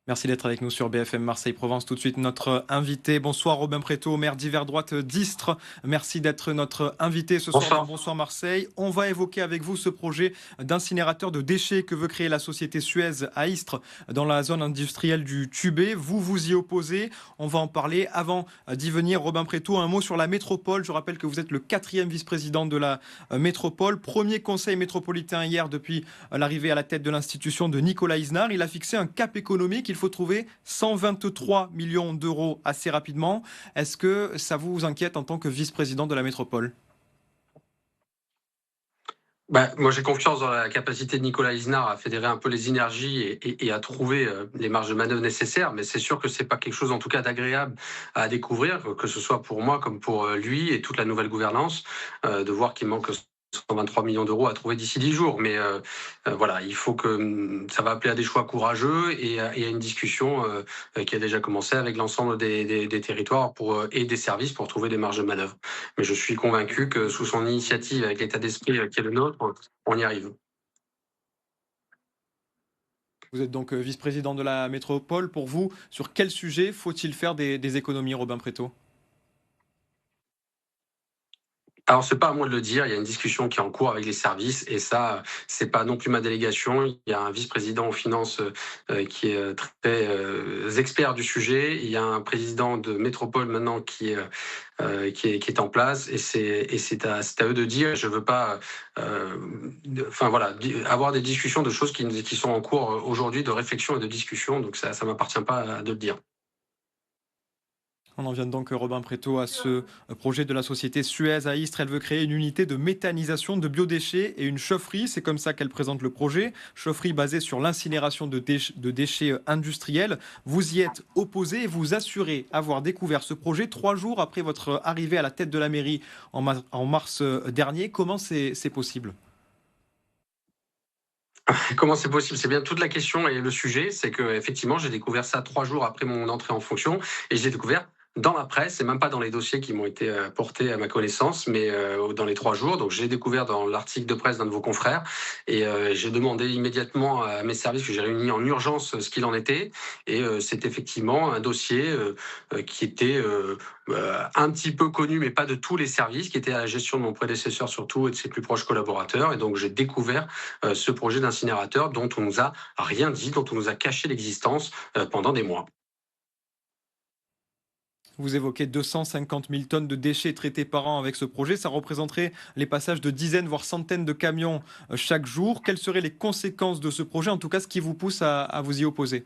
Merci d'être avec nous sur BFM Marseille-Provence. Tout de suite, notre invité. Bonsoir Robin Préto, maire d'Hiver Droite d'Istres. Merci d'être notre invité ce soir dans Bonsoir. Bonsoir Marseille. On va évoquer avec vous ce projet d'incinérateur de déchets que veut créer la société Suez à Istres, dans la zone industrielle du Tubé. Vous vous y opposez. On va en parler. Avant d'y venir, Robin Préto, un mot sur la métropole. Je rappelle que vous êtes le 4e vice-président de la métropole. Premier conseil métropolitain hier depuis l'arrivée à la tête de l'institution de Nicolas Isnard. Il a fixé un cap économique. Il faut trouver 123 millions d'euros assez rapidement. Est-ce que ça vous inquiète en tant que vice-président de la métropole? Moi, j'ai confiance dans la capacité de Nicolas Isnard à fédérer un peu les énergies et à trouver les marges de manœuvre nécessaires. Mais c'est sûr que c'est pas quelque chose, en tout cas, d'agréable à découvrir, que ce soit pour moi comme pour lui et toute la nouvelle gouvernance, de voir qu'il manque 123 millions d'euros à trouver d'ici 10 jours. Mais voilà, il faut que ça va appeler à des choix courageux et à une discussion qui a déjà commencé avec l'ensemble des territoires et des services pour trouver des marges de manœuvre. Mais je suis convaincu que sous son initiative, avec l'état d'esprit qui est le nôtre, on y arrive. Vous êtes donc vice-président de la métropole. Pour vous, sur quel sujet faut-il faire des économies, Robin Préto? Alors, c'est pas à moi de le dire, il y a une discussion qui est en cours avec les services et ça, c'est pas non plus ma délégation. Il y a un vice-président aux finances qui est très expert du sujet. Il y a un président de métropole maintenant qui est en place et c'est à eux de dire. Je veux pas, enfin voilà, avoir des discussions de choses qui sont en cours aujourd'hui, de réflexion et de discussion. Donc ça m'appartient pas de le dire. On en vient donc, Robin Préto, à ce projet de la société Suez à Istres. Elle veut créer une unité de méthanisation de biodéchets et une chaufferie. C'est comme ça qu'elle présente le projet. Chaufferie basée sur l'incinération de déchets industriels. Vous y êtes opposé et vous assurez avoir découvert ce projet 3 jours après votre arrivée à la tête de la mairie en mars dernier. Comment c'est possible? Comment c'est possible? C'est bien toute la question et le sujet, c'est que effectivement, j'ai découvert ça 3 jours après mon entrée en fonction et j'ai découvert dans la presse et même pas dans les dossiers qui m'ont été portés à ma connaissance, mais dans les 3 jours. Donc, j'ai découvert dans l'article de presse d'un de vos confrères et j'ai demandé immédiatement à mes services que j'ai réuni en urgence ce qu'il en était. Et c'est effectivement un dossier qui était un petit peu connu, mais pas de tous les services, qui était à la gestion de mon prédécesseur surtout et de ses plus proches collaborateurs. Et donc, j'ai découvert ce projet d'incinérateur dont on nous a rien dit, dont on nous a caché l'existence pendant des mois. Vous évoquez 250 000 tonnes de déchets traités par an avec ce projet. Ça représenterait les passages de dizaines, voire centaines de camions chaque jour. Quelles seraient les conséquences de ce projet? En tout cas, ce qui vous pousse à vous y opposer?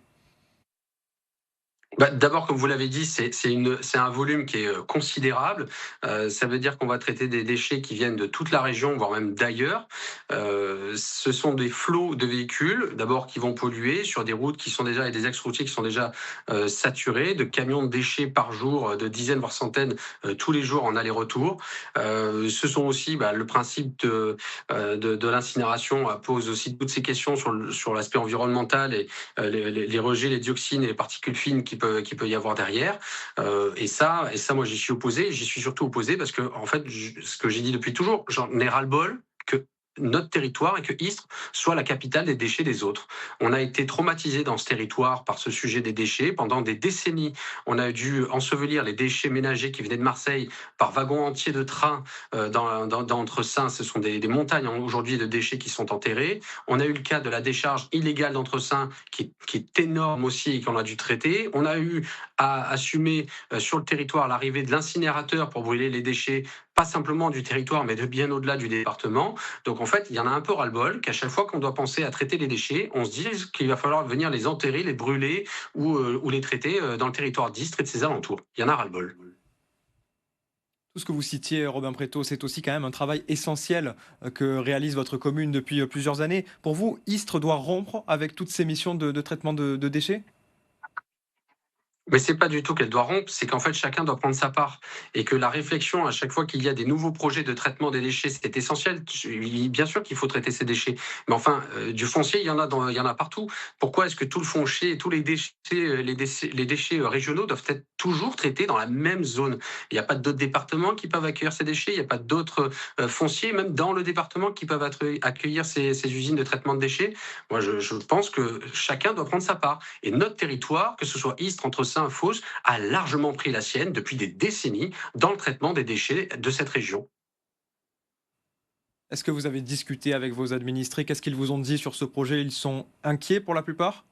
D'abord, comme vous l'avez dit, c'est un volume qui est considérable. Ça veut dire qu'on va traiter des déchets qui viennent de toute la région, voire même d'ailleurs. Ce sont des flots de véhicules, d'abord qui vont polluer sur des routes qui sont déjà et des axes routiers qui sont déjà saturés, de camions de déchets par jour, de dizaines voire centaines tous les jours en aller-retour. Ce sont aussi le principe de l'incinération pose aussi toutes ces questions sur l'aspect environnemental et les rejets, les dioxines et les particules fines qui peut y avoir derrière. Et ça, moi, j'y suis opposé. J'y suis surtout opposé parce que, en fait, ce que j'ai dit depuis toujours, j'en ai ras-le-bol que notre territoire et que Istres soit la capitale des déchets des autres. On a été traumatisé dans ce territoire par ce sujet des déchets. Pendant des décennies, on a dû ensevelir les déchets ménagers qui venaient de Marseille par wagons entiers de trains dans Entre-Saints. Ce sont des montagnes aujourd'hui de déchets qui sont enterrés. On a eu le cas de la décharge illégale d'Entre-Saints qui est énorme aussi et qu'on a dû traiter. On a eu à assumer sur le territoire l'arrivée de l'incinérateur pour brûler les déchets, pas simplement du territoire, mais de bien au-delà du département. Donc en fait, il y en a un peu ras-le-bol qu'à chaque fois qu'on doit penser à traiter les déchets, on se dit qu'il va falloir venir les enterrer, les brûler ou les traiter dans le territoire d'Istres et de ses alentours. Il y en a ras-le-bol. Tout ce que vous citiez, Robin Préto, c'est aussi quand même un travail essentiel que réalise votre commune depuis plusieurs années. Pour vous, Istres doit rompre avec toutes ces missions de traitement de déchets? Mais c'est pas du tout qu'elle doit rompre, c'est qu'en fait chacun doit prendre sa part et que la réflexion à chaque fois qu'il y a des nouveaux projets de traitement des déchets, c'est essentiel. Bien sûr qu'il faut traiter ces déchets, mais enfin, du foncier, il y en a partout. Pourquoi est-ce que tout le foncier et tous les déchets, les déchets, régionaux doivent être toujours traités dans la même zone? Il n'y a pas d'autres départements qui peuvent accueillir ces déchets, il n'y a pas d'autres, fonciers, même dans le département, qui peuvent accueillir ces usines de traitement de déchets? Moi, je pense que chacun doit prendre sa part et notre territoire, que ce soit Istres, entre Saint-Fos, a largement pris la sienne depuis des décennies dans le traitement des déchets de cette région. Est-ce que vous avez discuté avec vos administrés? Qu'est-ce qu'ils vous ont dit sur ce projet? Ils sont inquiets pour la plupart?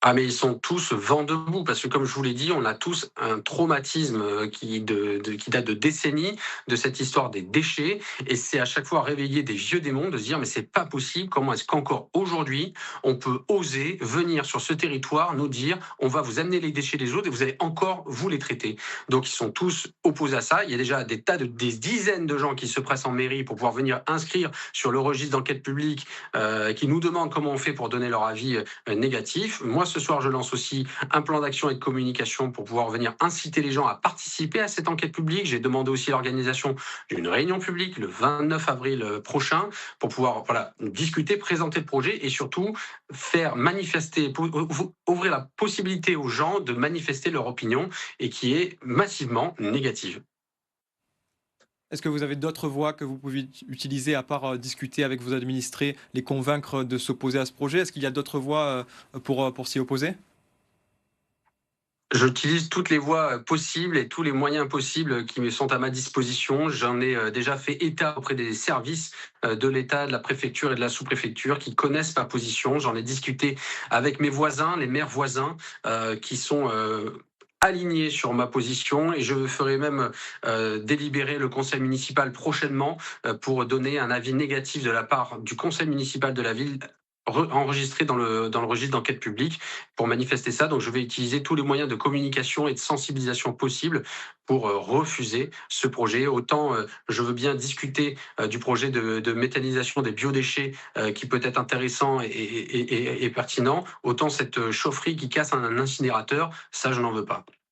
Ah mais ils sont tous vent debout parce que comme je vous l'ai dit, on a tous un traumatisme, qui date de décennies, de cette histoire des déchets et c'est à chaque fois réveiller des vieux démons de se dire: «Mais c'est pas possible, comment est-ce qu'encore aujourd'hui, on peut oser venir sur ce territoire nous dire: "On va vous amener les déchets des autres et vous allez encore vous les traiter"?» Donc ils sont tous opposés à ça. Il y a déjà des dizaines de gens qui se pressent en mairie pour pouvoir venir inscrire sur le registre d'enquête publique, qui nous demandent comment on fait pour donner leur avis, négatif. Moi, ce soir, je lance aussi un plan d'action et de communication pour pouvoir venir inciter les gens à participer à cette enquête publique. J'ai demandé aussi l'organisation d'une réunion publique le 29 avril prochain pour pouvoir voilà, discuter, présenter le projet et surtout faire manifester, ouvrir la possibilité aux gens de manifester leur opinion et qui est massivement négative. Est-ce que vous avez d'autres voies que vous pouvez utiliser à part discuter avec vos administrés, les convaincre de s'opposer à ce projet? Est-ce qu'il y a d'autres voies pour s'y opposer? J'utilise toutes les voies possibles et tous les moyens possibles qui me sont à ma disposition. J'en ai déjà fait état auprès des services de l'État, de la préfecture et de la sous-préfecture qui connaissent ma position. J'en ai discuté avec mes voisins, les maires voisins, qui sont alignés sur ma position et je ferai même délibérer le conseil municipal prochainement pour donner un avis négatif de la part du conseil municipal de la ville enregistré dans le registre d'enquête publique pour manifester ça. Donc je vais utiliser tous les moyens de communication et de sensibilisation possibles pour refuser ce projet. Autant je veux bien discuter du projet de méthanisation des biodéchets qui peut être intéressant et pertinent, autant cette chaufferie qui casse un incinérateur, ça je n'en veux pas.